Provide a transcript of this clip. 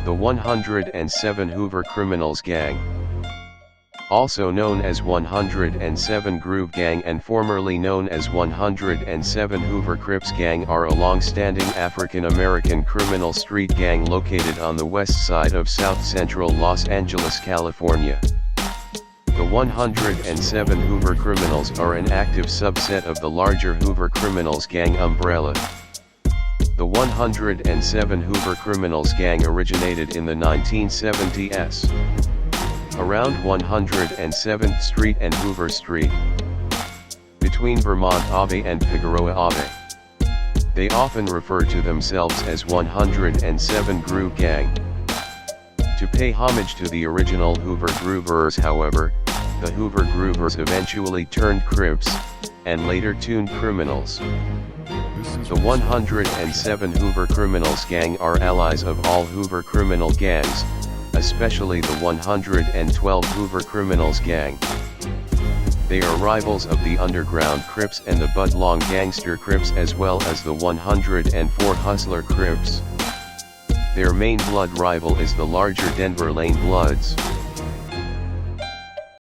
The 107 Hoover Criminals Gang, also known as 107 Groove Gang and formerly known as 107 Hoover Crips Gang, are a long-standing African-American criminal street gang located on the west side of south-central Los Angeles, California. The 107 Hoover Criminals are an active subset of the larger Hoover Criminals Gang umbrella. The 107 Hoover Criminals Gang originated in the 1970s. Around 107th Street and Hoover Street, between Vermont Ave and Figueroa Ave. They often refer to themselves as 107 Groove Gang. To pay homage to the original Hoover Groovers, however, the Hoover Groovers eventually turned Crips, and later tuned criminals. The 107 Hoover Criminals Gang are allies of all Hoover criminal gangs, especially the 112 Hoover Criminals Gang. They are rivals of the Underground Crips and the Bud Long Gangster Crips, as well as the 104 Hustler Crips. Their main blood rival is the larger Denver Lane Bloods.